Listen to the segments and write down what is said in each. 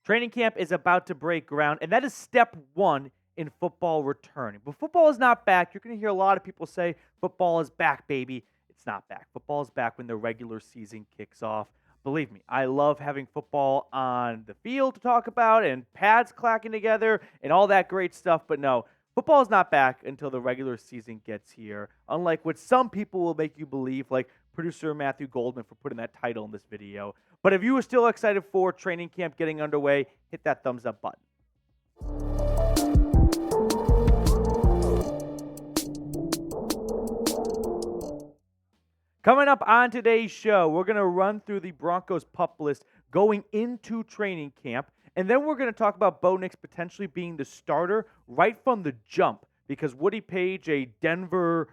Training camp is about to break ground, and that is step one in football returning. But football is not back. You're going to hear a lot of people say football is back, baby. It's not back. Football is back when the regular season kicks off. Believe me, I love having football on the field to talk about and pads clacking together and all that great stuff. But no, football is not back until the regular season gets here. Unlike what some people will make you believe, like producer Matthew Goldman for putting that title in this video. But if you are still excited for training camp getting underway, hit that thumbs up button. Coming up on today's show, we're going to run through the Broncos PUP list going into training camp, and then we're going to talk about BoNix potentially being the starter right from the jump because Woody Paige, a Denver,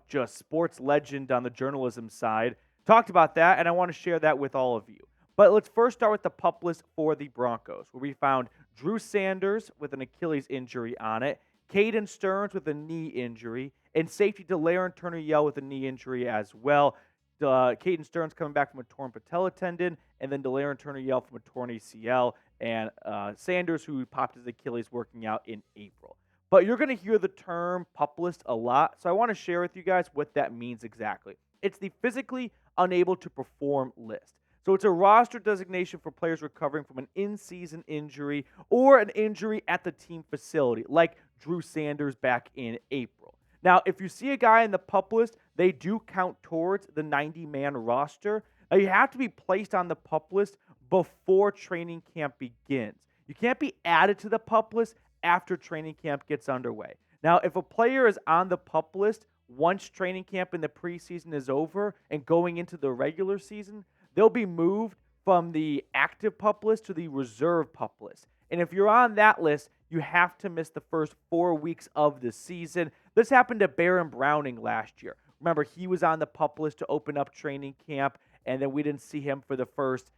just sports legend on the journalism side, talked about that, and I want to share that with all of you. But let's first start with the PUP list for the Broncos, where we found Drew Sanders with an Achilles injury on it, Caden Stearns with a knee injury, and safety Delaren Turner-Yell with a knee injury as well. Caden Stearns coming back from a torn patella tendon, and then Delaren Turner-Yell from a torn ACL, and Sanders, who popped his Achilles working out in April. But you're going to hear the term PUP list a lot, so I want to share with you guys what that means exactly. It's the physically unable to perform list. So it's a roster designation for players recovering from an in-season injury or an injury at the team facility, like Drew Sanders back in April. Now, if you see a guy in the PUP list, they do count towards the 90-man roster. Now, you have to be placed on the PUP list before training camp begins. You can't be added to the PUP list after training camp gets underway. Now, if a player is on the PUP list once training camp in the preseason is over and going into the regular season, they'll be moved from the active PUP list to the reserve PUP list. And if you're on that list, you have to miss the first 4 weeks of the season. This happened to Baron Browning last year. Remember, he was on the PUP list to open up training camp, and then we didn't see him for the first,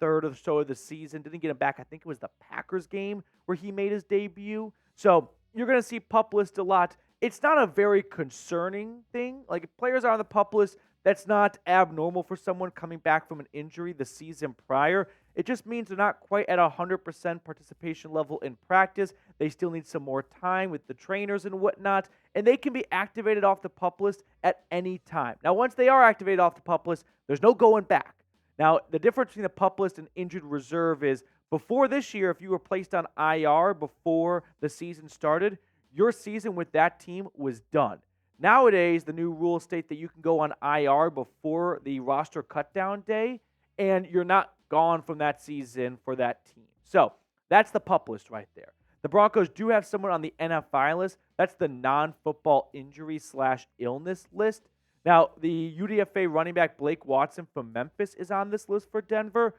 third or so of the season. Didn't get him back. I think it was the Packers game where he made his debut. So you're going to see PUP list a lot. It's not a very concerning thing. Like, if players are on the PUP list, that's not abnormal for someone coming back from an injury the season prior. It just means they're not quite at 100% participation level in practice. They still need some more time with the trainers and whatnot, and they can be activated off the PUP list at any time. Now, once they are activated off the PUP list, there's no going back. Now, the difference between the PUP list and injured reserve is before this year, if you were placed on IR before the season started, your season with that team was done. Nowadays, the new rules state that you can go on IR before the roster cutdown day, and you're not gone from that season for that team. So that's the PUP list right there. The Broncos do have someone on the NFI list. That's the non-football injury/illness list. Now, the UDFA running back Blake Watson from Memphis is on this list for Denver.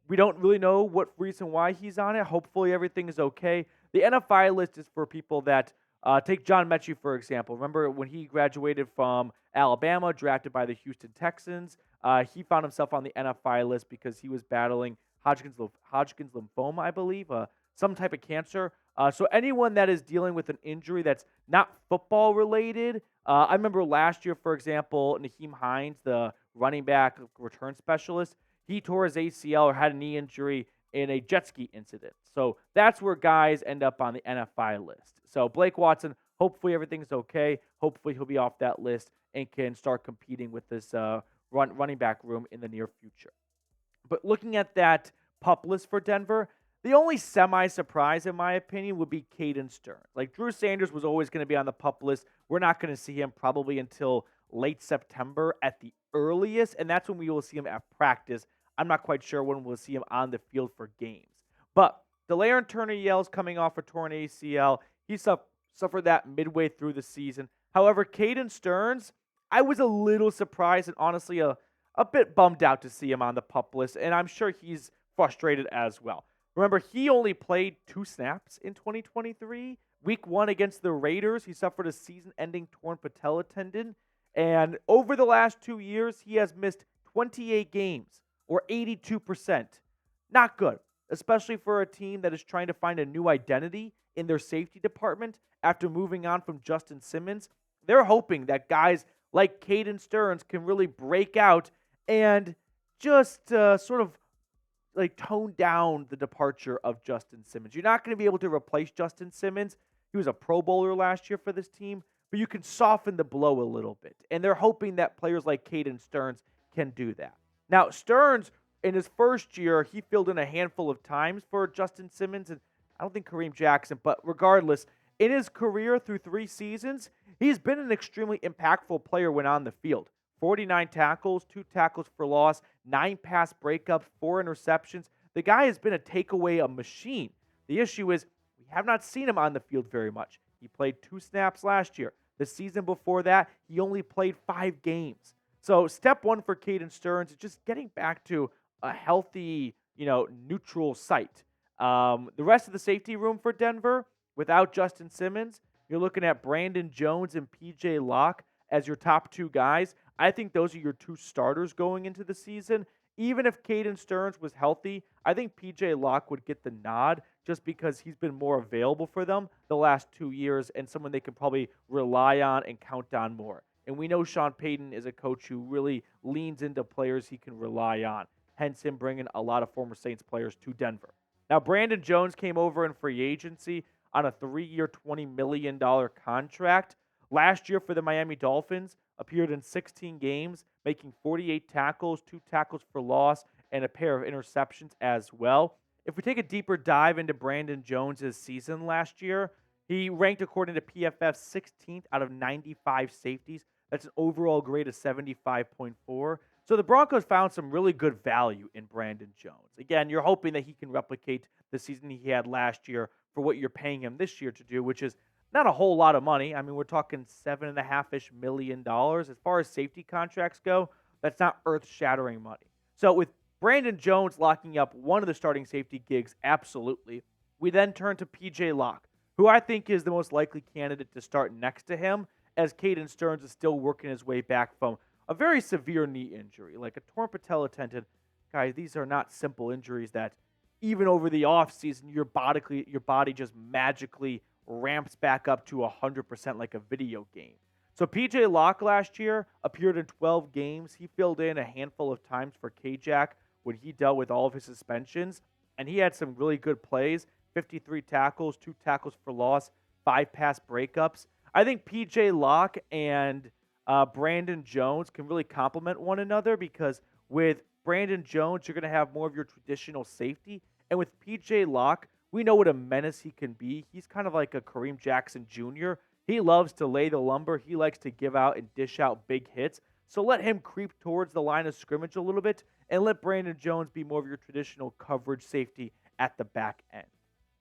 We don't really know what reason why he's on it. Hopefully everything is okay. The NFI list is for people that take John Mechie, for example. Remember when he graduated from Alabama, drafted by the Houston Texans, he found himself on the NFI list because he was battling Hodgkin's lymphoma, I believe, some type of cancer. So anyone that is dealing with an injury that's not football related, I remember last year, for example, Nyheim Hines, the running back return specialist, he tore his ACL or had a knee injury in a jet ski incident. So that's where guys end up on the NFI list. So Blake Watson, hopefully everything's okay. Hopefully he'll be off that list and can start competing with this running back room in the near future. But looking at that PUP list for Denver, the only semi-surprise, in my opinion, would be Caden Stearns. Like, Drew Sanders was always going to be on the PUP list. We're not going to see him probably until late September at the earliest, and that's when we will see him at practice. I'm not quite sure when we'll see him on the field for games. But Delaren Turner-Yell's coming off a torn ACL. He suffered that midway through the season. However, Caden Stearns, I was a little surprised and honestly a bit bummed out to see him on the PUP list, and I'm sure he's frustrated as well. Remember, he only played 2 snaps in 2023. Week 1 against the Raiders, he suffered a season-ending torn patella tendon. And over the last 2 years, he has missed 28 games, or 82%. Not good, especially for a team that is trying to find a new identity in their safety department after moving on from Justin Simmons. They're hoping that guys like Caden Stearns can really break out and just sort of tone down the departure of Justin Simmons. You're not going to be able to replace Justin Simmons. He was a Pro Bowler last year for this team, but you can soften the blow a little bit. And they're hoping that players like Caden Stearns can do that. Now, Stearns, in his first year, he filled in a handful of times for Justin Simmons, and I don't think Kareem Jackson, but regardless, in his career through 3 seasons, he's been an extremely impactful player when on the field. 49 tackles, 2 tackles for loss, 9 pass breakups, 4 interceptions. The guy has been a takeaway machine. The issue is we have not seen him on the field very much. He played 2 snaps last year. The season before that, he only played 5 games. So step one for Caden Stearns is just getting back to a healthy, neutral site. The rest of the safety room for Denver, without Justin Simmons, you're looking at Brandon Jones and P.J. Locke as your top 2 guys. I think those are your 2 starters going into the season. Even if Caden Stearns was healthy, I think P.J. Locke would get the nod just because he's been more available for them the last 2 years and someone they can probably rely on and count on more. And we know Sean Payton is a coach who really leans into players he can rely on, hence him bringing a lot of former Saints players to Denver. Now, Brandon Jones came over in free agency on a 3-year, $20 million contract. Last year for the Miami Dolphins, appeared in 16 games, making 48 tackles, 2 tackles for loss, and a pair of interceptions as well. If we take a deeper dive into Brandon Jones' season last year, he ranked, according to PFF, 16th out of 95 safeties. That's an overall grade of 75.4. So the Broncos found some really good value in Brandon Jones. Again, you're hoping that he can replicate the season he had last year for what you're paying him this year to do, which is not a whole lot of money. I mean, we're talking $7.5-ish million. As far as safety contracts go, that's not earth-shattering money. So with Brandon Jones locking up one of the starting safety gigs, absolutely. We then turn to P.J. Locke, who I think is the most likely candidate to start next to him, as Caden Stearns is still working his way back from a very severe knee injury, like a torn patella tendon. Guys, these are not simple injuries that even over the offseason, your body just magically ramps back up to 100% like a video game. So P.J. Locke last year appeared in 12 games. He filled in a handful of times for K-Jack when he dealt with all of his suspensions, and he had some really good plays, 53 tackles, 2 tackles for loss, 5 pass breakups. I think P.J. Locke and Brandon Jones can really complement one another because with Brandon Jones, you're going to have more of your traditional safety, and with P.J. Locke, we know what a menace he can be. He's kind of like a Kareem Jackson Jr. He loves to lay the lumber. He likes to give out and dish out big hits. So let him creep towards the line of scrimmage a little bit and let Brandon Jones be more of your traditional coverage safety at the back end.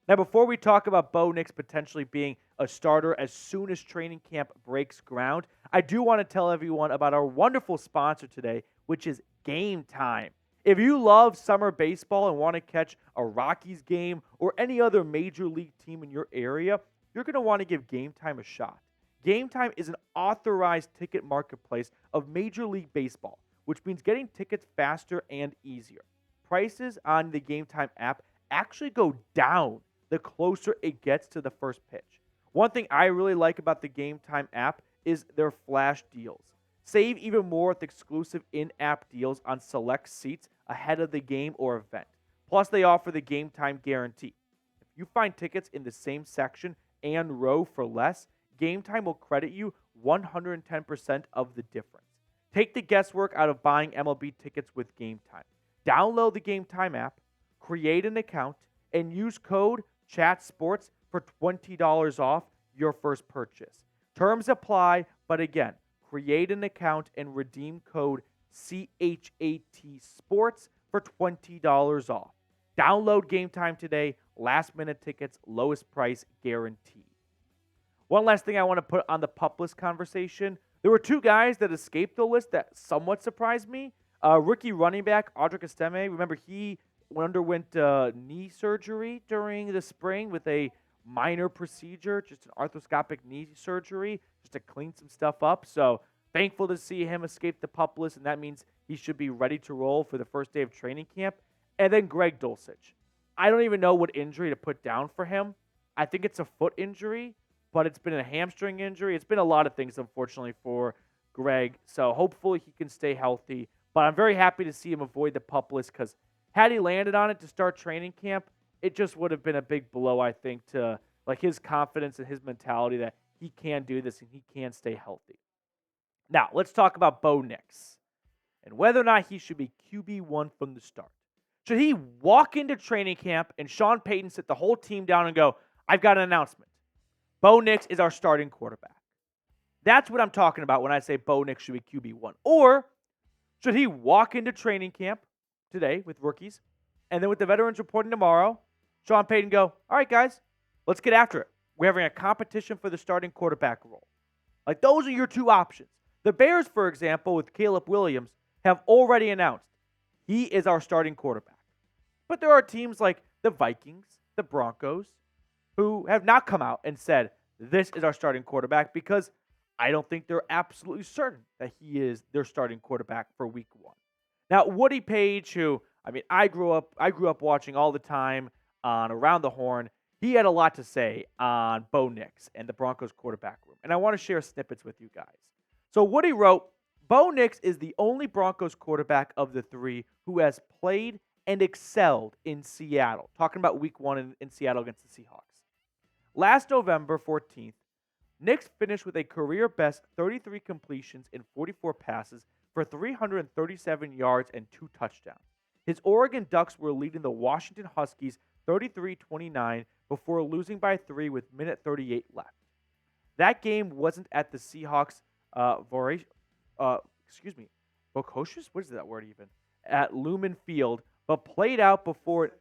Now, before we talk about BoNix potentially being a starter as soon as training camp breaks ground, I do want to tell everyone about our wonderful sponsor today, which is Game Time. If you love summer baseball and want to catch a Rockies game or any other major league team in your area, you're going to want to give Game Time a shot. Game Time is an authorized ticket marketplace of Major League Baseball, which means getting tickets faster and easier. Prices on the Game Time app actually go down the closer it gets to the first pitch. One thing I really like about the Game Time app is their flash deals. Save even more with exclusive in-app deals on select seats ahead of the game or event. Plus, they offer the Game Time guarantee. If you find tickets in the same section and row for less, Game Time will credit you 110% of the difference. Take the guesswork out of buying MLB tickets with Game Time. Download the Game Time app, create an account, and use code CHATSPORTS for $20 off your first purchase. Terms apply, but again, create an account and redeem code CHAT SPORTS for $20 off. Download Game Time today. Last minute tickets, lowest price guaranteed. One last thing I want to put on the PUP list conversation. There were 2 guys that escaped the list that somewhat surprised me. Rookie running back Audric Estime. Remember, he underwent knee surgery during the spring with a minor procedure, just an arthroscopic knee surgery, just to clean some stuff up. So thankful to see him escape the PUP list, and that means he should be ready to roll for the first day of training camp. And then Greg Dulcich. I don't even know what injury to put down for him. I think it's a foot injury, but it's been a hamstring injury. It's been a lot of things, unfortunately, for Greg. So hopefully he can stay healthy. But I'm very happy to see him avoid the PUP list because Had he landed on it to start training camp, it just would have been a big blow, I think, to like his confidence and his mentality that he can do this and he can stay healthy. Now, let's talk about Bo Nix and whether or not he should be QB1 from the start. Should he walk into training camp and Sean Payton sit the whole team down and go, I've got an announcement. Bo Nix is our starting quarterback. That's what I'm talking about when I say Bo Nix should be QB1. Or should he walk into training camp today with rookies and then with the veterans reporting tomorrow, Sean Payton go, all right, guys, let's get after it. We're having a competition for the starting quarterback role. Like, those are your two options. The Bears, for example, with Caleb Williams, have already announced he is our starting quarterback. But there are teams like the Vikings, the Broncos, who have not come out and said, this is our starting quarterback, because I don't think they're absolutely certain that he is their starting quarterback for week 1. Now, Woody Paige, who, I grew up watching all the time on Around the Horn, he had a lot to say on Bo Nix and the Broncos quarterback room. And I want to share snippets with you guys. So Woody wrote, Bo Nix is the only Broncos quarterback of the 3 who has played and excelled in Seattle. Talking about week 1 in Seattle against the Seahawks. Last November 14th, Nix finished with a career-best 33 completions and 44 passes for 337 yards and 2 touchdowns. His Oregon Ducks were leading the Washington Huskies 33-29 before losing by 3 with minute 38 left. That game wasn't at the Seahawks' Bococious? What is that word even? At Lumen Field, but played out before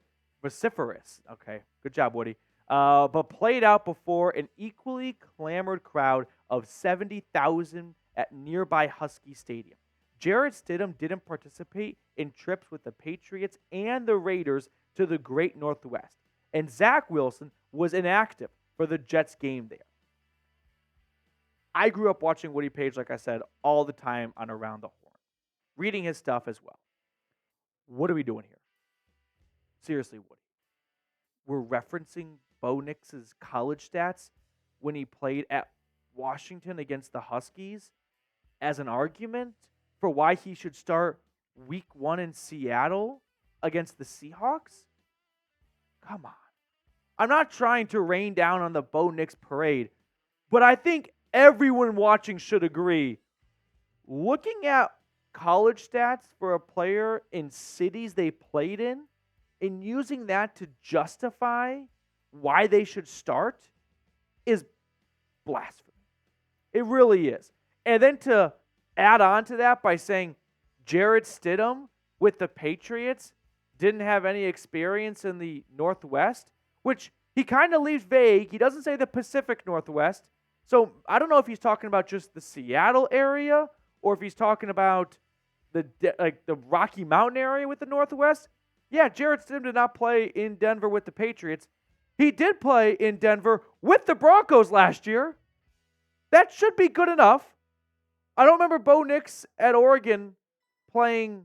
vociferous. Okay, good job, Woody. But played out before an equally clamored crowd of 70,000 at nearby Husky Stadium. Jarrett Stidham didn't participate in trips with the Patriots and the Raiders to the Great Northwest, and Zach Wilson was inactive for the Jets game there. I grew up watching Woody Paige, like I said, all the time on Around the Horn, reading his stuff as well. What are we doing here? Seriously, Woody. We're referencing Bo Nix's college stats when he played at Washington against the Huskies as an argument for why he should start week 1 in Seattle against the Seahawks? Come on. I'm not trying to rain down on the Bo Nix parade, but I think everyone watching should agree. Looking at college stats for a player in cities they played in and using that to justify why they should start is blasphemy. It really is. And then to add on to that by saying Jarrett Stidham with the Patriots didn't have any experience in the Northwest, which he kind of leaves vague. He doesn't say the Pacific Northwest. So I don't know if he's talking about just the Seattle area or if he's talking about the Rocky Mountain area with the Northwest. Yeah, Jarrett Stidham did not play in Denver with the Patriots. He did play in Denver with the Broncos last year. That should be good enough. I don't remember Bo Nix at Oregon playing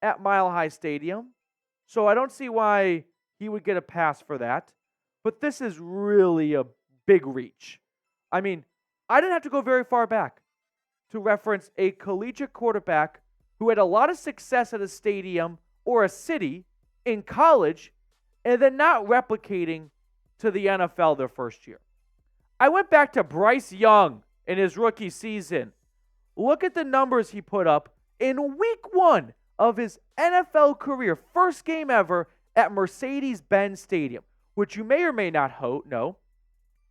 at Mile High Stadium, so I don't see why he would get a pass for that. But this is really a big reach. I didn't have to go very far back to reference a collegiate quarterback who had a lot of success at a stadium or a city in college and then not replicating to the NFL their first year. I went back to Bryce Young in his rookie season. Look at the numbers he put up in week 1 of his NFL career, first game ever at Mercedes-Benz Stadium, which you may or may not know,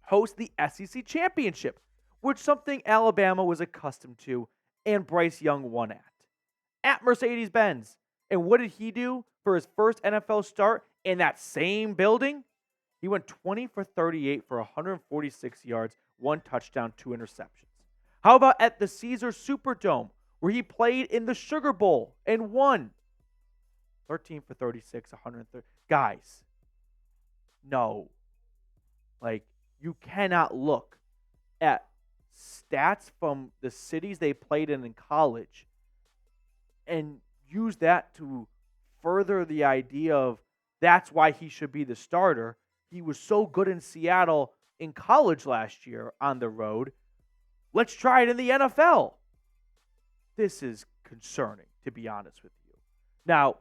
hosts the SEC Championship, which something Alabama was accustomed to and Bryce Young won at Mercedes-Benz. And what did he do for his first NFL start in that same building? He went 20 for 38 for 146 yards, 1 touchdown, 2 interceptions. How about at the Caesars Superdome, where he played in the Sugar Bowl and won? 13 for 36, 130. Guys, no. You cannot look at stats from the cities they played in college and use that to further the idea of that's why he should be the starter. He was so good in Seattle in college last year on the road. Let's try it in the NFL. This is concerning, to be honest with you. Now,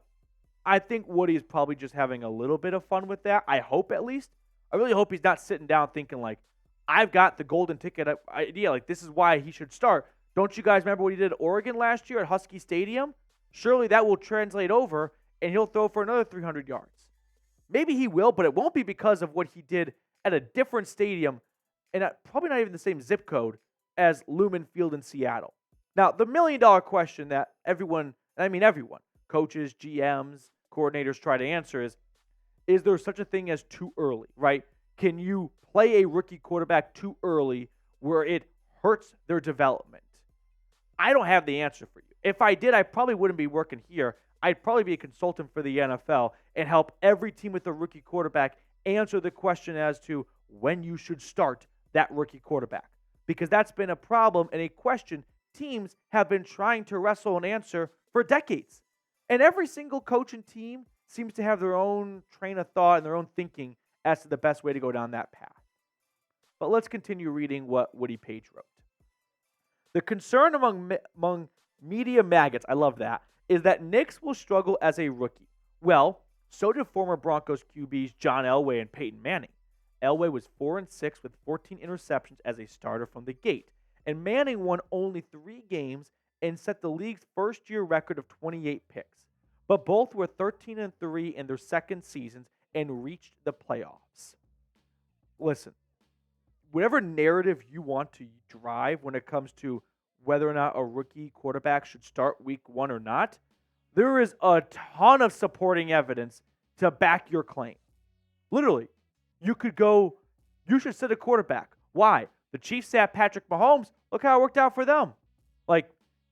I think Woody is probably just having a little bit of fun with that. I hope, at least. I really hope he's not sitting down thinking like, I've got the golden ticket idea. Like, this is why he should start. Don't you guys remember what he did at Oregon last year at Husky Stadium? Surely that will translate over, and he'll throw for another 300 yards. Maybe he will, but it won't be because of what he did at a different stadium and probably not even the same zip code as Lumen Field in Seattle. Now, the million-dollar question that everyone, coaches, GMs, coordinators try to answer is there such a thing as too early, right? Can you play a rookie quarterback too early where it hurts their development? I don't have the answer for you. If I did, I probably wouldn't be working here. I'd probably be a consultant for the NFL and help every team with a rookie quarterback answer the question as to when you should start that rookie quarterback. Because that's been a problem and a question teams have been trying to wrestle and answer for decades. And every single coach and team seems to have their own train of thought and their own thinking as to the best way to go down that path. But let's continue reading what Woody Paige wrote. The concern among media maggots, I love that, is that Nix will struggle as a rookie. Well, so did former Broncos QBs John Elway and Peyton Manning. Elway was 4-6 with 14 interceptions as a starter from the gate, and Manning won only 3 games and set the league's first-year record of 28 picks. But both were 13-3 in their second seasons and reached the playoffs. Listen, whatever narrative you want to drive when it comes to whether or not a rookie quarterback should start week 1 or not, there is a ton of supporting evidence to back your claim. Literally, you could go, you should sit a quarterback. Why? The Chiefs sat Patrick Mahomes. Look how it worked out for them. Like,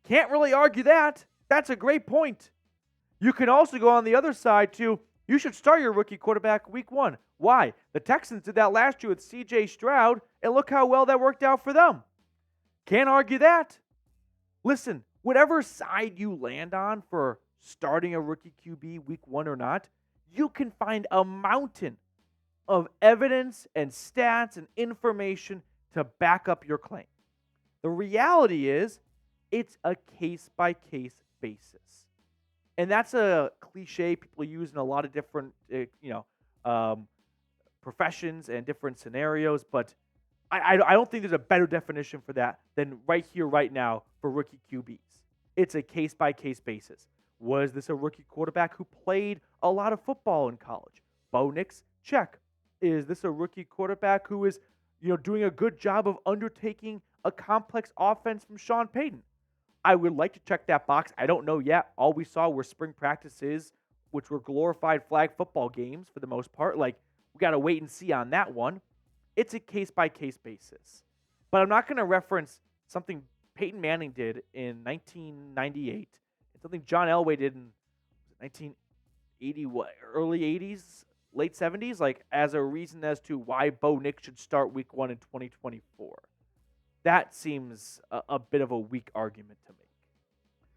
can't really argue that. That's a great point. You can also go on the other side to, you should start your rookie quarterback week 1. Why? The Texans did that last year with C.J. Stroud, and look how well that worked out for them. Can't argue that. Listen, whatever side you land on for starting a rookie QB week 1 or not, you can find a mountain of evidence and stats and information to back up your claim. The reality is, it's a case-by-case basis. And that's a cliche people use in a lot of different, professions and different scenarios, but I don't think there's a better definition for that than right here, right now, for rookie QBs. It's a case-by-case basis. Was this a rookie quarterback who played a lot of football in college? BoNix, check. Is this a rookie quarterback who is, doing a good job of undertaking a complex offense from Sean Payton? I would like to check that box. I don't know yet. All we saw were spring practices, which were glorified flag football games for the most part. Like, we got to wait and see on that one. It's a case-by-case basis. But I'm not going to reference something Peyton Manning did in 1998 and something John Elway did in 1980, early 80s, late 70s, like as a reason as to why Bo Nix should start week 1 in 2024. That seems a bit of a weak argument to make.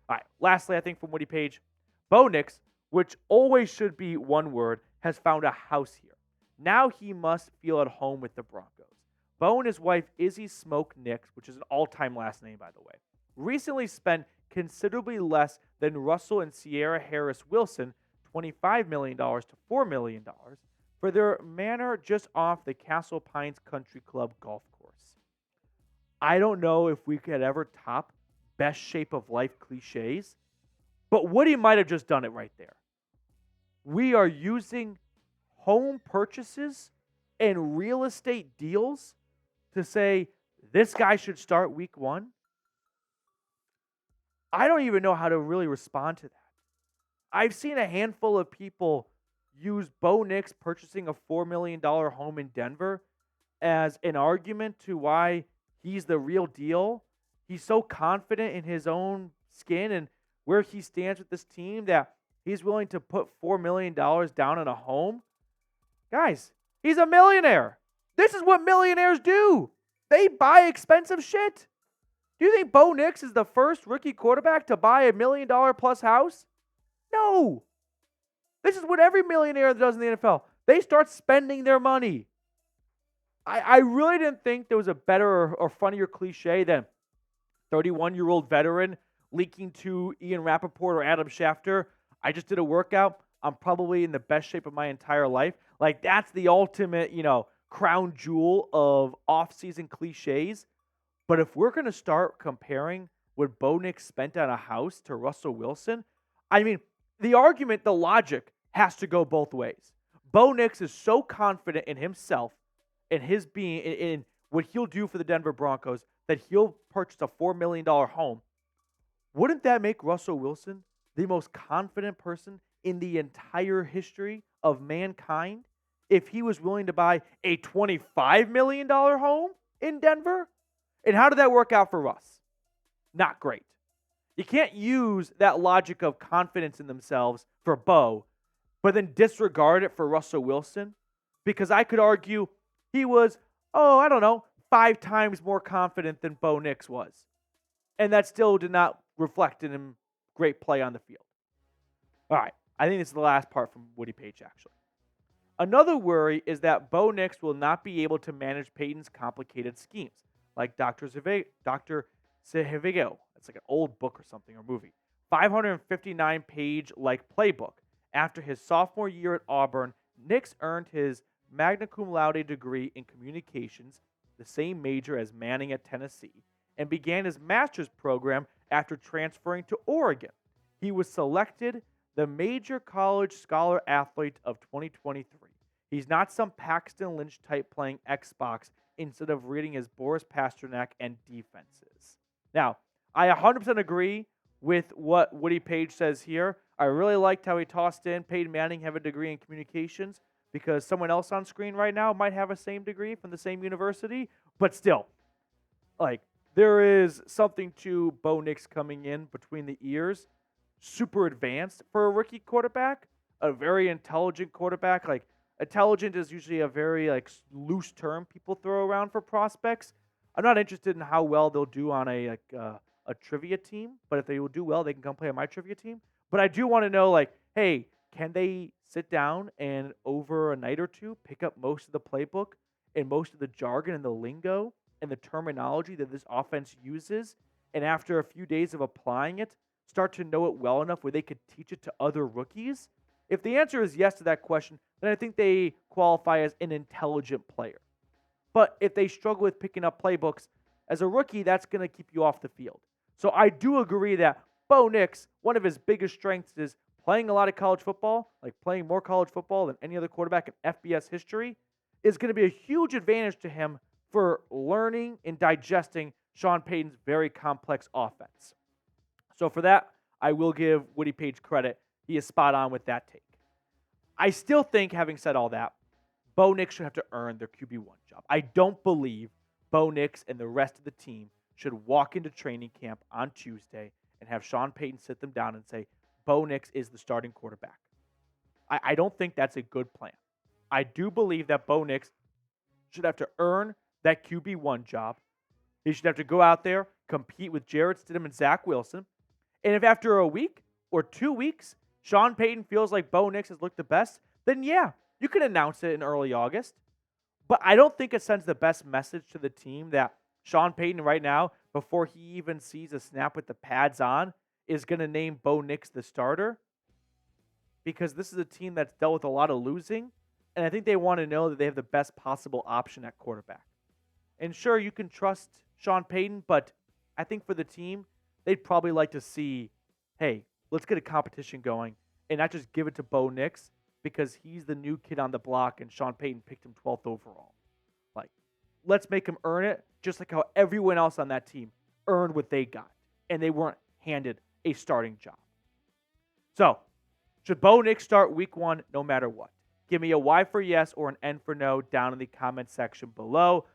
All right, lastly, I think from Woody Paige, Bo Nix, which always should be one word, has found a house here. Now he must feel at home with the Broncos. Bo and his wife, Izzy Smoke Nix, which is an all-time last name, by the way, recently spent considerably less than Russell and Sierra Harris Wilson, $25 million to $4 million, for their manor just off the Castle Pines Country Club golf course. I don't know if we could ever top best shape of life cliches, but Woody might have just done it right there. We are using home purchases and real estate deals to say this guy should start week 1. I don't even know how to really respond to that. I've seen a handful of people use Bo Nix purchasing a $4 million home in Denver as an argument to why he's the real deal. He's so confident in his own skin and where he stands with this team that he's willing to put $4 million down on a home. Guys, he's a millionaire. This is what millionaires do. They buy expensive shit. Do you think Bo Nix is the first rookie quarterback to buy $1 million plus house? No. This is what every millionaire does in the NFL. They start spending their money. I really didn't think there was a better or funnier cliche than 31-year-old veteran leaking to Ian Rappaport or Adam Schefter. I just did a workout. I'm probably in the best shape of my entire life. Like, that's the ultimate, crown jewel of off-season cliches. But if we're going to start comparing what BoNix spent on a house to Russell Wilson, I mean, the argument, the logic has to go both ways. BoNix is so confident in himself and his being in what he'll do for the Denver Broncos that he'll purchase a $4 million home. Wouldn't that make Russell Wilson the most confident person in the entire history of mankind if he was willing to buy a $25 million home in Denver? And how did that work out for Russ? Not great. You can't use that logic of confidence in themselves for Bo, but then disregard it for Russell Wilson, because I could argue he was, 5 times more confident than Bo Nix was. And that still did not reflect in him great play on the field. All right, I think this is the last part from Woody Paige, actually. Another worry is that Bo Nix will not be able to manage Payton's complicated schemes, like Dr. Zhivago. It's like an old book or something, or movie. 559-page like playbook. After his sophomore year at Auburn, Nix earned his magna cum laude degree in communications, the same major as Manning at Tennessee, and began his master's program after transferring to Oregon. He was selected the major college scholar athlete of 2023. He's not some Paxton Lynch type playing Xbox instead of reading his Boris Pasternak and defenses. Now, I 100% agree with what Woody Paige says here. I really liked how he tossed in Peyton Manning have a degree in communications, because someone else on screen right now might have a same degree from the same university. But still, there is something to Bo Nix coming in between the ears. Super advanced for a rookie quarterback, a very intelligent quarterback. Intelligent is usually a very loose term people throw around for prospects. I'm not interested in how well they'll do on a trivia team, but if they will do well, they can come play on my trivia team. But I do want to know, hey, can they sit down and over a night or two pick up most of the playbook and most of the jargon and the lingo and the terminology that this offense uses, and after a few days of applying it, start to know it well enough where they could teach it to other rookies? If the answer is yes to that question, then I think they qualify as an intelligent player. But if they struggle with picking up playbooks, as a rookie, that's going to keep you off the field. So I do agree that Bo Nix, one of his biggest strengths is playing a lot of college football, playing more college football than any other quarterback in FBS history, is going to be a huge advantage to him for learning and digesting Sean Payton's very complex offense. So for that, I will give Woody Paige credit. He is spot on with that take. I still think, having said all that, Bo Nix should have to earn their QB1 job. I don't believe Bo Nix and the rest of the team should walk into training camp on Tuesday and have Sean Payton sit them down and say, Bo Nix is the starting quarterback. I don't think that's a good plan. I do believe that Bo Nix should have to earn that QB1 job. He should have to go out there, compete with Jarrett, Stidham, and Zach Wilson. And if after a week or 2 weeks, Sean Payton feels like Bo Nix has looked the best, then yeah, you can announce it in early August. But I don't think it sends the best message to the team that Sean Payton right now, before he even sees a snap with the pads on, is going to name Bo Nix the starter, because this is a team that's dealt with a lot of losing, and I think they want to know that they have the best possible option at quarterback. And sure, you can trust Sean Payton, but I think for the team, they'd probably like to see, hey, let's get a competition going and not just give it to Bo Nix because he's the new kid on the block and Sean Payton picked him 12th overall. Let's make him earn it, just like how everyone else on that team earned what they got, and they weren't handed a starting job. So, should Bo Nix start week 1 no matter what? Give me a Y for yes or an N for no down in the comment section below.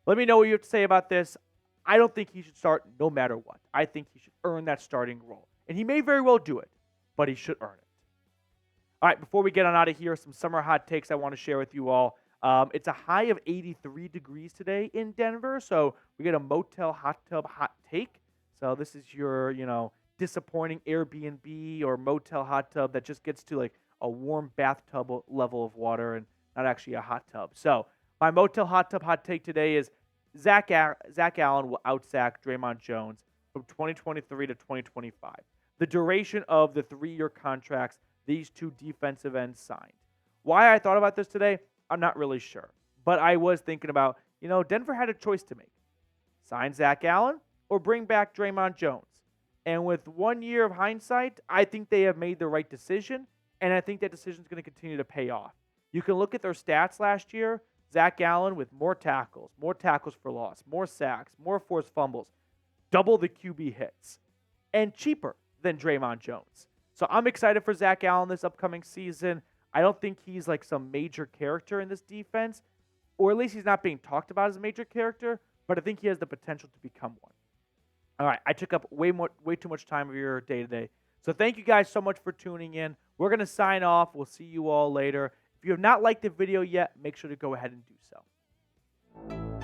Let me know what you have to say about this. I don't think he should start no matter what. I think he should earn that starting role. And he may very well do it, but he should earn it. All right, before we get on out of here, some summer hot takes I want to share with you all. It's a high of 83 degrees today in Denver, so we get a motel hot tub hot take. So this is your, disappointing Airbnb or motel hot tub that just gets to a warm bathtub level of water and not actually a hot tub. So my motel hot tub hot take today is Zach Allen will outsack Draymond Jones from 2023 to 2025. The duration of the 3-year contracts these two defensive ends signed. Why I thought about this today, I'm not really sure. But I was thinking about, Denver had a choice to make. Sign Zach Allen or bring back Draymond Jones. And with 1 year of hindsight, I think they have made the right decision, and I think that decision is going to continue to pay off. You can look at their stats last year. Zach Allen with more tackles for loss, more sacks, more forced fumbles, double the QB hits, and cheaper than Draymond Jones. So I'm excited for Zach Allen this upcoming season. I don't think he's like some major character in this defense, or at least he's not being talked about as a major character, but I think he has the potential to become one. All right, I took up way too much time of your day today. So thank you guys so much for tuning in. We're going to sign off. We'll see you all later. If you have not liked the video yet, make sure to go ahead and do so.